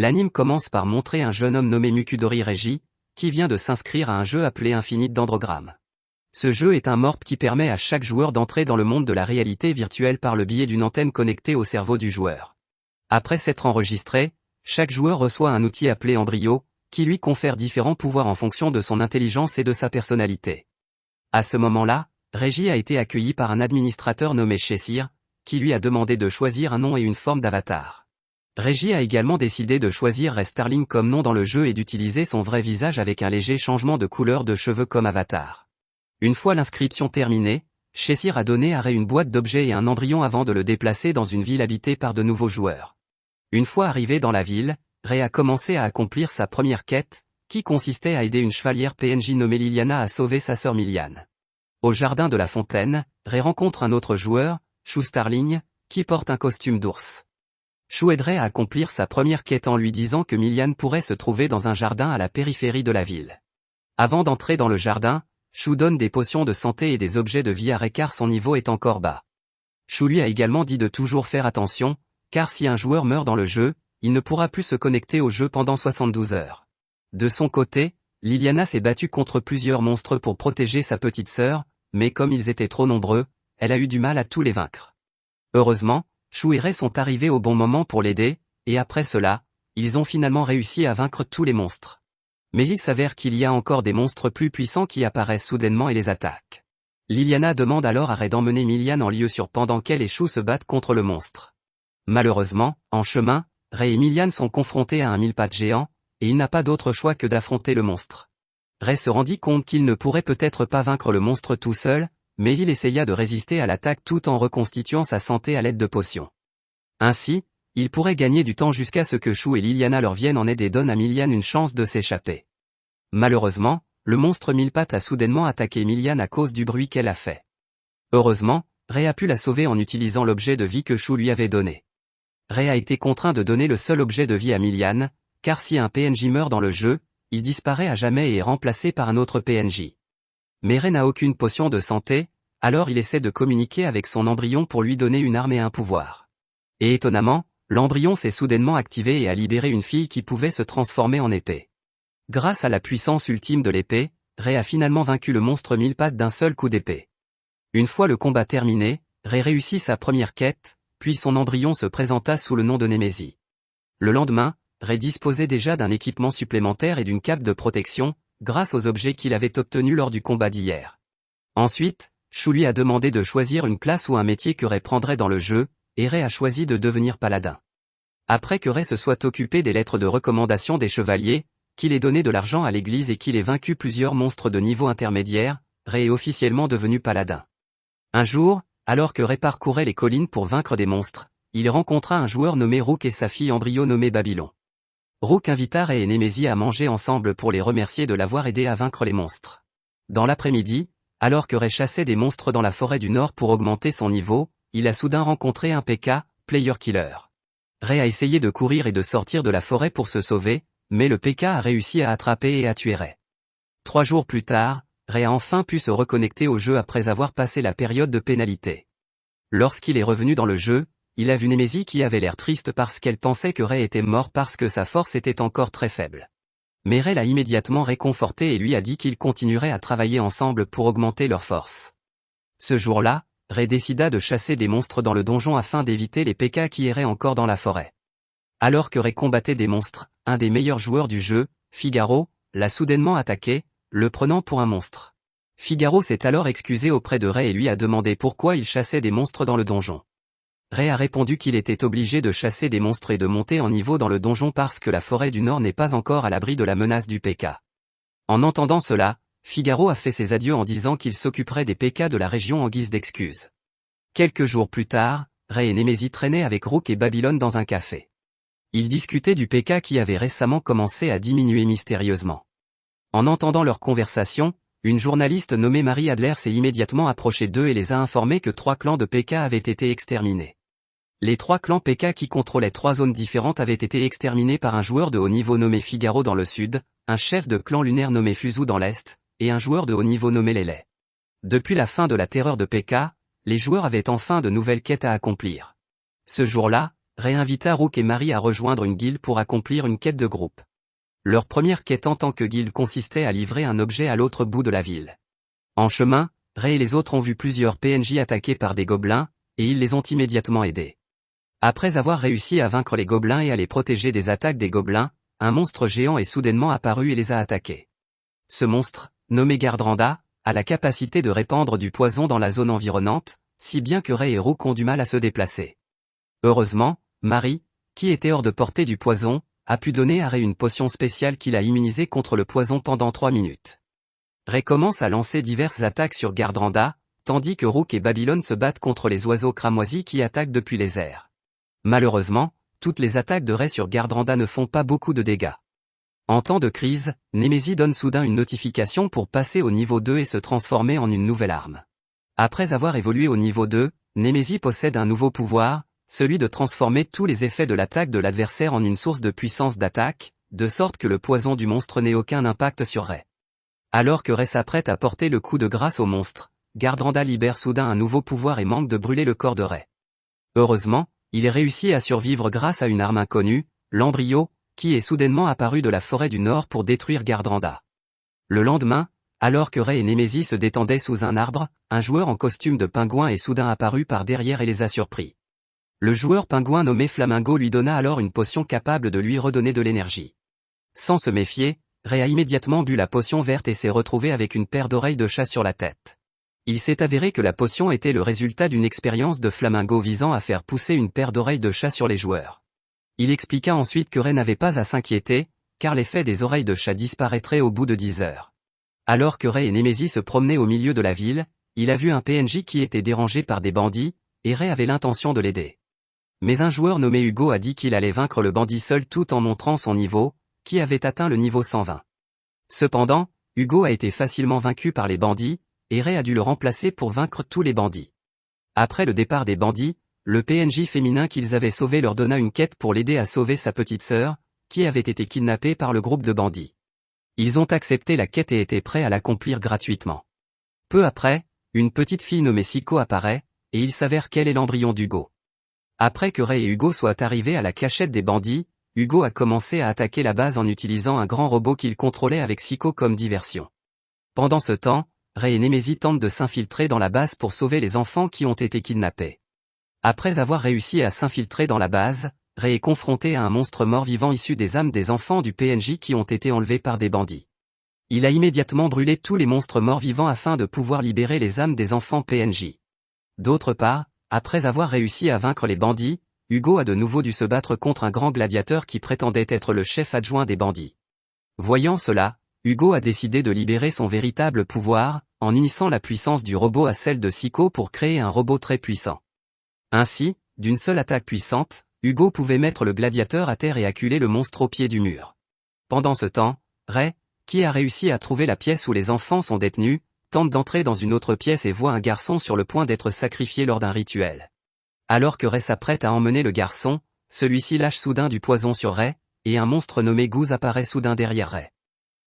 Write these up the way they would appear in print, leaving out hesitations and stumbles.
L'anime commence par montrer un jeune homme nommé Mukudori Reiji, qui vient de s'inscrire à un jeu appelé Infinite Dendrogramme. Ce jeu est un morp qui permet à chaque joueur d'entrer dans le monde de la réalité virtuelle par le biais d'une antenne connectée au cerveau du joueur. Après s'être enregistré, chaque joueur reçoit un outil appelé Embryo, qui lui confère différents pouvoirs en fonction de son intelligence et de sa personnalité. À ce moment-là, Reiji a été accueilli par un administrateur nommé Chessir, qui lui a demandé de choisir un nom et une forme d'avatar. Reiji a également décidé de choisir Ray Starling comme nom dans le jeu et d'utiliser son vrai visage avec un léger changement de couleur de cheveux comme avatar. Une fois l'inscription terminée, Chessir a donné à Ray une boîte d'objets et un embryon avant de le déplacer dans une ville habitée par de nouveaux joueurs. Une fois arrivé dans la ville, Ray a commencé à accomplir sa première quête, qui consistait à aider une chevalière PNJ nommée Liliana à sauver sa sœur Miliane. Au jardin de la fontaine, Ray rencontre un autre joueur, Shu Starling, qui porte un costume d'ours. Shu aiderait à accomplir sa première quête en lui disant que Miliane pourrait se trouver dans un jardin à la périphérie de la ville. Avant d'entrer dans le jardin, Shu donne des potions de santé et des objets de vie à Ray car son niveau est encore bas. Shu lui a également dit de toujours faire attention, car si un joueur meurt dans le jeu, il ne pourra plus se connecter au jeu pendant 72 heures. De son côté, Liliana s'est battue contre plusieurs monstres pour protéger sa petite sœur, mais comme ils étaient trop nombreux, elle a eu du mal à tous les vaincre. Heureusement, Shu et Ray sont arrivés au bon moment pour l'aider, et après cela, ils ont finalement réussi à vaincre tous les monstres. Mais il s'avère qu'il y a encore des monstres plus puissants qui apparaissent soudainement et les attaquent. Liliana demande alors à Ray d'emmener Miliane en lieu sûr pendant qu'elle et Shu se battent contre le monstre. Malheureusement, en chemin, Ray et Miliane sont confrontés à un mille-pattes géant, et il n'a pas d'autre choix que d'affronter le monstre. Ray se rendit compte qu'il ne pourrait peut-être pas vaincre le monstre tout seul, mais il essaya de résister à l'attaque tout en reconstituant sa santé à l'aide de potions. Ainsi, il pourrait gagner du temps jusqu'à ce que Shu et Liliana leur viennent en aide et donnent à Miliane une chance de s'échapper. Malheureusement, le monstre mille-pattes a soudainement attaqué Miliane à cause du bruit qu'elle a fait. Heureusement, Ray a pu la sauver en utilisant l'objet de vie que Shu lui avait donné. Ray a été contraint de donner le seul objet de vie à Miliane, car si un PNJ meurt dans le jeu, il disparaît à jamais et est remplacé par un autre PNJ. Mais Ray n'a aucune potion de santé, alors il essaie de communiquer avec son embryon pour lui donner une arme et un pouvoir. Et étonnamment, l'embryon s'est soudainement activé et a libéré une fille qui pouvait se transformer en épée. Grâce à la puissance ultime de l'épée, Ray a finalement vaincu le monstre mille-pattes d'un seul coup d'épée. Une fois le combat terminé, Ray réussit sa première quête, puis son embryon se présenta sous le nom de Némésie. Le lendemain, Ray disposait déjà d'un équipement supplémentaire et d'une cape de protection, grâce aux objets qu'il avait obtenus lors du combat d'hier. Ensuite, Shu lui a demandé de choisir une classe ou un métier que Ray prendrait dans le jeu, et Ray a choisi de devenir paladin. Après que Ray se soit occupé des lettres de recommandation des chevaliers, qu'il ait donné de l'argent à l'église et qu'il ait vaincu plusieurs monstres de niveau intermédiaire, Ray est officiellement devenu paladin. Un jour, alors que Ray parcourait les collines pour vaincre des monstres, il rencontra un joueur nommé Rook et sa fille embryo nommée Babylon. Rook invita Ray et Némésie à manger ensemble pour les remercier de l'avoir aidé à vaincre les monstres. Dans l'après-midi, alors que Ray chassait des monstres dans la forêt du Nord pour augmenter son niveau, il a soudain rencontré un PK, Player Killer. Ray a essayé de courir et de sortir de la forêt pour se sauver, mais le PK a réussi à attraper et à tuer Ray. 3 jours plus tard, Ray a enfin pu se reconnecter au jeu après avoir passé la période de pénalité. Lorsqu'il est revenu dans le jeu, il a vu Némésie qui avait l'air triste parce qu'elle pensait que Ray était mort parce que sa force était encore très faible. Mais Ray l'a immédiatement réconforté et lui a dit qu'ils continueraient à travailler ensemble pour augmenter leur force. Ce jour-là, Ray décida de chasser des monstres dans le donjon afin d'éviter les PK qui erraient encore dans la forêt. Alors que Ray combattait des monstres, un des meilleurs joueurs du jeu, Figaro, l'a soudainement attaqué, le prenant pour un monstre. Figaro s'est alors excusé auprès de Ray et lui a demandé pourquoi il chassait des monstres dans le donjon. Ray a répondu qu'il était obligé de chasser des monstres et de monter en niveau dans le donjon parce que la forêt du Nord n'est pas encore à l'abri de la menace du PK. En entendant cela, Figaro a fait ses adieux en disant qu'il s'occuperait des PK de la région en guise d'excuse. Quelques jours plus tard, Ray et Némésie traînaient avec Rook et Babylone dans un café. Ils discutaient du PK qui avait récemment commencé à diminuer mystérieusement. En entendant leur conversation, une journaliste nommée Marie Adler s'est immédiatement approchée d'eux et les a informés que 3 clans de PK avaient été exterminés. Les 3 clans PK qui contrôlaient 3 zones différentes avaient été exterminés par un joueur de haut niveau nommé Figaro dans le sud, un chef de clan lunaire nommé Fuzu dans l'est, et un joueur de haut niveau nommé Lele. Depuis la fin de la terreur de PK, les joueurs avaient enfin de nouvelles quêtes à accomplir. Ce jour-là, Ray invita Rook et Mary à rejoindre une guilde pour accomplir une quête de groupe. Leur première quête en tant que guilde consistait à livrer un objet à l'autre bout de la ville. En chemin, Ray et les autres ont vu plusieurs PNJ attaqués par des gobelins, et ils les ont immédiatement aidés. Après avoir réussi à vaincre les gobelins et à les protéger des attaques des gobelins, un monstre géant est soudainement apparu et les a attaqués. Ce monstre, nommé Gardranda, a la capacité de répandre du poison dans la zone environnante, si bien que Ray et Rook ont du mal à se déplacer. Heureusement, Mary, qui était hors de portée du poison, a pu donner à Ray une potion spéciale qui l'a immunisé contre le poison pendant 3 minutes. Ray commence à lancer diverses attaques sur Gardranda, tandis que Rook et Babylone se battent contre les oiseaux cramoisis qui attaquent depuis les airs. Malheureusement, toutes les attaques de Ray sur Gardranda ne font pas beaucoup de dégâts. En temps de crise, Némésie donne soudain une notification pour passer au niveau 2 et se transformer en une nouvelle arme. Après avoir évolué au niveau 2, Némésie possède un nouveau pouvoir, celui de transformer tous les effets de l'attaque de l'adversaire en une source de puissance d'attaque, de sorte que le poison du monstre n'ait aucun impact sur Ray. Alors que Ray s'apprête à porter le coup de grâce au monstre, Gardranda libère soudain un nouveau pouvoir et manque de brûler le corps de Ray. Heureusement, il réussit à survivre grâce à une arme inconnue, l'embryo, qui est soudainement apparu de la forêt du Nord pour détruire Gardranda. Le lendemain, alors que Ray et Némésie se détendaient sous un arbre, un joueur en costume de pingouin est soudain apparu par derrière et les a surpris. Le joueur pingouin nommé Flamingo lui donna alors une potion capable de lui redonner de l'énergie. Sans se méfier, Ray a immédiatement bu la potion verte et s'est retrouvé avec une paire d'oreilles de chat sur la tête. Il s'est avéré que la potion était le résultat d'une expérience de Flamingo visant à faire pousser une paire d'oreilles de chat sur les joueurs. Il expliqua ensuite que Ray n'avait pas à s'inquiéter, car l'effet des oreilles de chat disparaîtrait au bout de 10 heures. Alors que Ray et Némésie se promenaient au milieu de la ville, il a vu un PNJ qui était dérangé par des bandits, et Ray avait l'intention de l'aider. Mais un joueur nommé Hugo a dit qu'il allait vaincre le bandit seul tout en montrant son niveau, qui avait atteint le niveau 120. Cependant, Hugo a été facilement vaincu par les bandits, et Ray a dû le remplacer pour vaincre tous les bandits. Après le départ des bandits, le PNJ féminin qu'ils avaient sauvé leur donna une quête pour l'aider à sauver sa petite sœur, qui avait été kidnappée par le groupe de bandits. Ils ont accepté la quête et étaient prêts à l'accomplir gratuitement. Peu après, une petite fille nommée Siko apparaît, et il s'avère qu'elle est l'embryon d'Hugo. Après que Ray et Hugo soient arrivés à la cachette des bandits, Hugo a commencé à attaquer la base en utilisant un grand robot qu'il contrôlait avec Siko comme diversion. Pendant ce temps, Ray et Némésie tentent de s'infiltrer dans la base pour sauver les enfants qui ont été kidnappés. Après avoir réussi à s'infiltrer dans la base, Ray est confronté à un monstre mort-vivant issu des âmes des enfants du PNJ qui ont été enlevés par des bandits. Il a immédiatement brûlé tous les monstres morts-vivants afin de pouvoir libérer les âmes des enfants PNJ. D'autre part, après avoir réussi à vaincre les bandits, Hugo a de nouveau dû se battre contre un grand gladiateur qui prétendait être le chef adjoint des bandits. Voyant cela, Hugo a décidé de libérer son véritable pouvoir, en unissant la puissance du robot à celle de Siko pour créer un robot très puissant. Ainsi, d'une seule attaque puissante, Hugo pouvait mettre le gladiateur à terre et acculer le monstre au pied du mur. Pendant ce temps, Ray, qui a réussi à trouver la pièce où les enfants sont détenus, tente d'entrer dans une autre pièce et voit un garçon sur le point d'être sacrifié lors d'un rituel. Alors que Ray s'apprête à emmener le garçon, celui-ci lâche soudain du poison sur Ray, et un monstre nommé Goose apparaît soudain derrière Ray.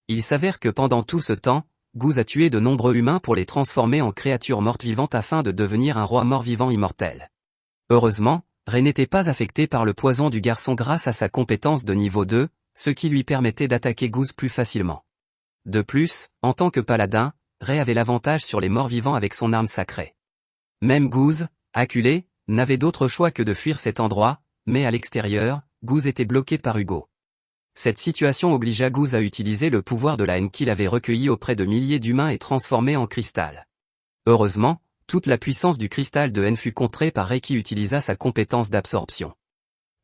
Il s'avère que pendant tout ce temps, Goose a tué de nombreux humains pour les transformer en créatures mortes vivantes afin de devenir un roi mort-vivant immortel. Heureusement, Ray n'était pas affecté par le poison du garçon grâce à sa compétence de niveau 2, ce qui lui permettait d'attaquer Goose plus facilement. De plus, en tant que paladin, Ray avait l'avantage sur les morts-vivants avec son arme sacrée. Même Goose, acculé, n'avait d'autre choix que de fuir cet endroit, mais à l'extérieur, Goose était bloqué par Hugo. Cette situation obligea Goose à utiliser le pouvoir de la haine qu'il avait recueilli auprès de milliers d'humains et transformé en cristal. Heureusement, toute la puissance du cristal de haine fut contrée par Ray qui utilisa sa compétence d'absorption.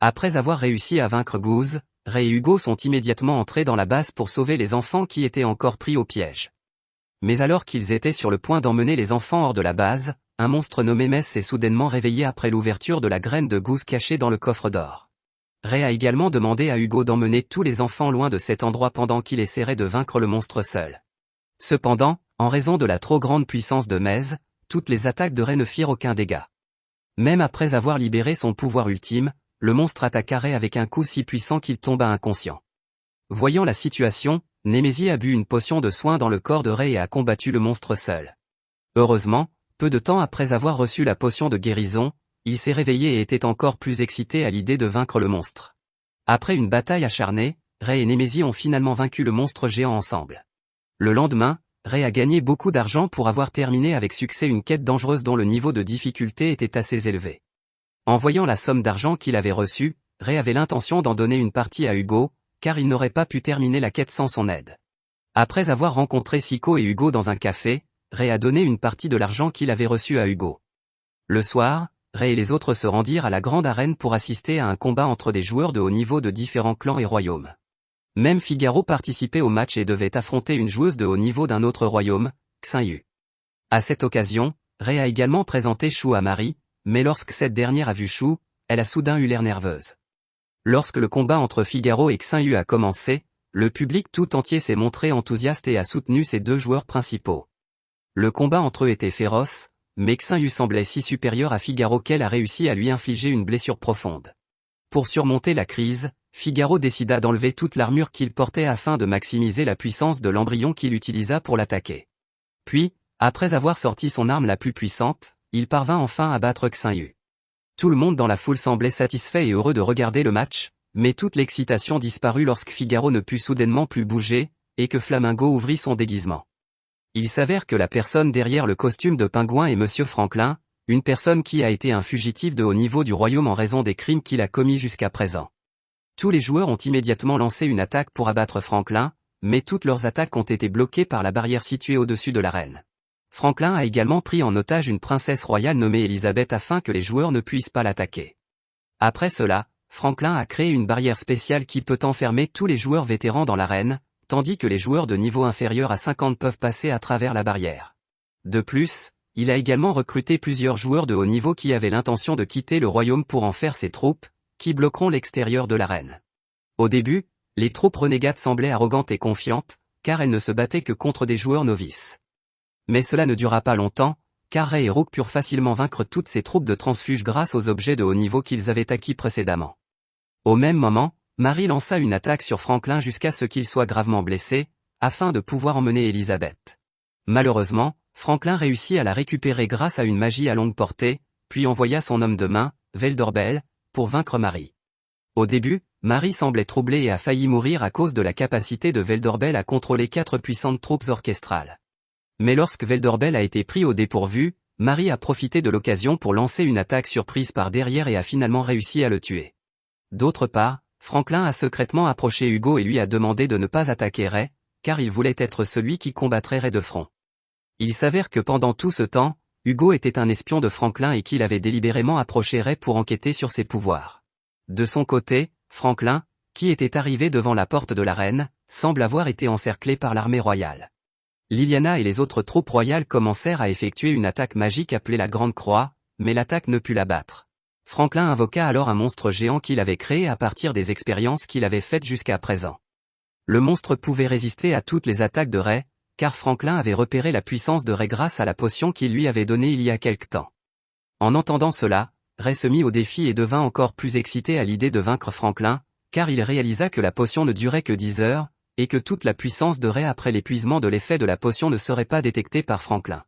Après avoir réussi à vaincre Goose, Ray et Hugo sont immédiatement entrés dans la base pour sauver les enfants qui étaient encore pris au piège. Mais alors qu'ils étaient sur le point d'emmener les enfants hors de la base, un monstre nommé Mess s'est soudainement réveillé après l'ouverture de la graine de Goose cachée dans le coffre d'or. Ray a également demandé à Hugo d'emmener tous les enfants loin de cet endroit pendant qu'il essaierait de vaincre le monstre seul. Cependant, en raison de la trop grande puissance de Mess, toutes les attaques de Ray ne firent aucun dégât. Même après avoir libéré son pouvoir ultime, le monstre attaqua Ray avec un coup si puissant qu'il tomba inconscient. Voyant la situation, Némésie a bu une potion de soin dans le corps de Ray et a combattu le monstre seul. Heureusement, peu de temps après avoir reçu la potion de guérison, Il s'est réveillé et était encore plus excité à l'idée de vaincre le monstre. Après une bataille acharnée, Ray et Némésie ont finalement vaincu le monstre géant ensemble. Le lendemain, Ray a gagné beaucoup d'argent pour avoir terminé avec succès une quête dangereuse dont le niveau de difficulté était assez élevé. En voyant la somme d'argent qu'il avait reçue, Ray avait l'intention d'en donner une partie à Hugo, car il n'aurait pas pu terminer la quête sans son aide. Après avoir rencontré Siko et Hugo dans un café, Ray a donné une partie de l'argent qu'il avait reçu à Hugo. Le soir, Ray et les autres se rendirent à la grande arène pour assister à un combat entre des joueurs de haut niveau de différents clans et royaumes. Même Figaro participait au match et devait affronter une joueuse de haut niveau d'un autre royaume, Xinyu. À cette occasion, Ray a également présenté Shu à Marie, mais lorsque cette dernière a vu Shu, elle a soudain eu l'air nerveuse. Lorsque le combat entre Figaro et Xinyu a commencé, le public tout entier s'est montré enthousiaste et a soutenu ces deux joueurs principaux. Le combat entre eux était féroce, mais Xinyu semblait si supérieur à Figaro qu'elle a réussi à lui infliger une blessure profonde. Pour surmonter la crise, Figaro décida d'enlever toute l'armure qu'il portait afin de maximiser la puissance de l'embryon qu'il utilisa pour l'attaquer. Puis, après avoir sorti son arme la plus puissante, il parvint enfin à battre Xinyu. Tout le monde dans la foule semblait satisfait et heureux de regarder le match, mais toute l'excitation disparut lorsque Figaro ne put soudainement plus bouger, et que Flamingo ouvrit son déguisement. Il s'avère que la personne derrière le costume de pingouin est Monsieur Franklin, une personne qui a été un fugitif de haut niveau du royaume en raison des crimes qu'il a commis jusqu'à présent. Tous les joueurs ont immédiatement lancé une attaque pour abattre Franklin, mais toutes leurs attaques ont été bloquées par la barrière située au-dessus de l'arène. Franklin a également pris en otage une princesse royale nommée Elisabeth afin que les joueurs ne puissent pas l'attaquer. Après cela, Franklin a créé une barrière spéciale qui peut enfermer tous les joueurs vétérans dans l'arène, tandis que les joueurs de niveau inférieur à 50 peuvent passer à travers la barrière. De plus, il a également recruté plusieurs joueurs de haut niveau qui avaient l'intention de quitter le royaume pour en faire ses troupes, qui bloqueront l'extérieur de l'arène. Au début, les troupes renégates semblaient arrogantes et confiantes, car elles ne se battaient que contre des joueurs novices. Mais cela ne dura pas longtemps, car Ray et Rook purent facilement vaincre toutes ces troupes de transfuges grâce aux objets de haut niveau qu'ils avaient acquis précédemment. Au même moment, Marie lança une attaque sur Franklin jusqu'à ce qu'il soit gravement blessé, afin de pouvoir emmener Elisabeth. Malheureusement, Franklin réussit à la récupérer grâce à une magie à longue portée, puis envoya son homme de main, Veldorbel, pour vaincre Marie. Au début, Marie semblait troublée et a failli mourir à cause de la capacité de Veldorbel à contrôler 4 puissantes troupes orchestrales. Mais lorsque Veldorbel a été pris au dépourvu, Marie a profité de l'occasion pour lancer une attaque surprise par derrière et a finalement réussi à le tuer. D'autre part, Franklin a secrètement approché Hugo et lui a demandé de ne pas attaquer Ray, car il voulait être celui qui combattrait Ray de front. Il s'avère que pendant tout ce temps, Hugo était un espion de Franklin et qu'il avait délibérément approché Ray pour enquêter sur ses pouvoirs. De son côté, Franklin, qui était arrivé devant la porte de l'arène, semble avoir été encerclé par l'armée royale. Liliana et les autres troupes royales commencèrent à effectuer une attaque magique appelée la Grande Croix, mais l'attaque ne put l'abattre. Franklin invoqua alors un monstre géant qu'il avait créé à partir des expériences qu'il avait faites jusqu'à présent. Le monstre pouvait résister à toutes les attaques de Ray, car Franklin avait repéré la puissance de Ray grâce à la potion qu'il lui avait donnée il y a quelque temps. En entendant cela, Ray se mit au défi et devint encore plus excité à l'idée de vaincre Franklin, car il réalisa que la potion ne durait que 10 heures, et que toute la puissance de Ray après l'épuisement de l'effet de la potion ne serait pas détectée par Franklin.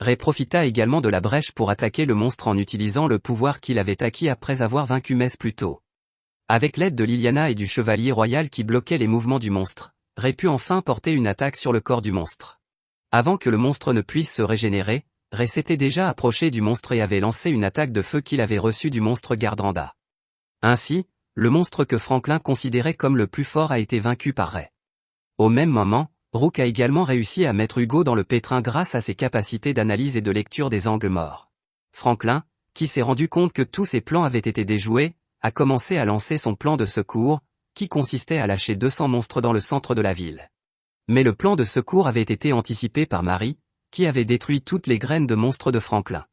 Ray profita également de la brèche pour attaquer le monstre en utilisant le pouvoir qu'il avait acquis après avoir vaincu Mess plus tôt. Avec l'aide de Liliana et du chevalier royal qui bloquaient les mouvements du monstre, Ray put enfin porter une attaque sur le corps du monstre. Avant que le monstre ne puisse se régénérer, Ray s'était déjà approché du monstre et avait lancé une attaque de feu qu'il avait reçue du monstre Gardranda. Ainsi, le monstre que Franklin considérait comme le plus fort a été vaincu par Ray. Au même moment, Rook a également réussi à mettre Hugo dans le pétrin grâce à ses capacités d'analyse et de lecture des angles morts. Franklin, qui s'est rendu compte que tous ses plans avaient été déjoués, a commencé à lancer son plan de secours, qui consistait à lâcher 200 monstres dans le centre de la ville. Mais le plan de secours avait été anticipé par Marie, qui avait détruit toutes les graines de monstres de Franklin.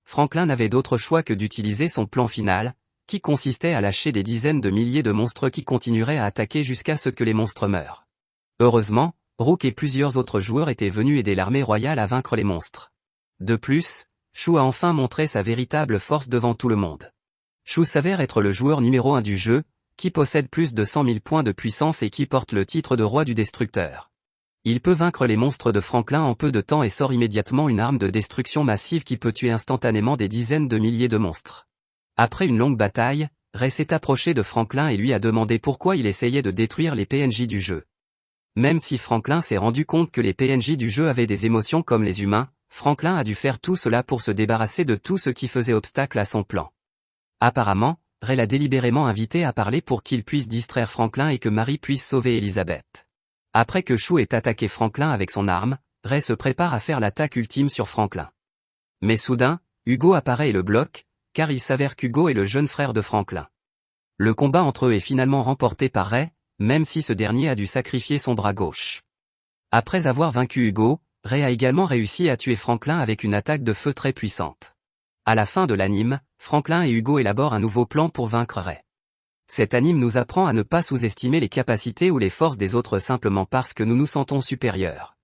Franklin n'avait d'autre choix que d'utiliser son plan final, qui consistait à lâcher des dizaines de milliers de monstres qui continueraient à attaquer jusqu'à ce que les monstres meurent. Heureusement, Rook et plusieurs autres joueurs étaient venus aider l'armée royale à vaincre les monstres. De plus, Shu a enfin montré sa véritable force devant tout le monde. Shu s'avère être le joueur numéro 1 du jeu, qui possède plus de 100 000 points de puissance et qui porte le titre de roi du destructeur. Il peut vaincre les monstres de Franklin en peu de temps et sort immédiatement une arme de destruction massive qui peut tuer instantanément des dizaines de milliers de monstres. Après une longue bataille, Ray s'est approché de Franklin et lui a demandé pourquoi il essayait de détruire les PNJ du jeu. Même si Franklin s'est rendu compte que les PNJ du jeu avaient des émotions comme les humains, Franklin a dû faire tout cela pour se débarrasser de tout ce qui faisait obstacle à son plan. Apparemment, Ray l'a délibérément invité à parler pour qu'il puisse distraire Franklin et que Mary puisse sauver Elizabeth. Après que Shu ait attaqué Franklin avec son arme, Ray se prépare à faire l'attaque ultime sur Franklin. Mais soudain, Hugo apparaît et le bloque, car il s'avère qu'Hugo est le jeune frère de Franklin. Le combat entre eux est finalement remporté par Ray, même si ce dernier a dû sacrifier son bras gauche. Après avoir vaincu Hugo, Ray a également réussi à tuer Franklin avec une attaque de feu très puissante. À la fin de l'anime, Franklin et Hugo élaborent un nouveau plan pour vaincre Ray. Cet anime nous apprend à ne pas sous-estimer les capacités ou les forces des autres simplement parce que nous nous sentons supérieurs.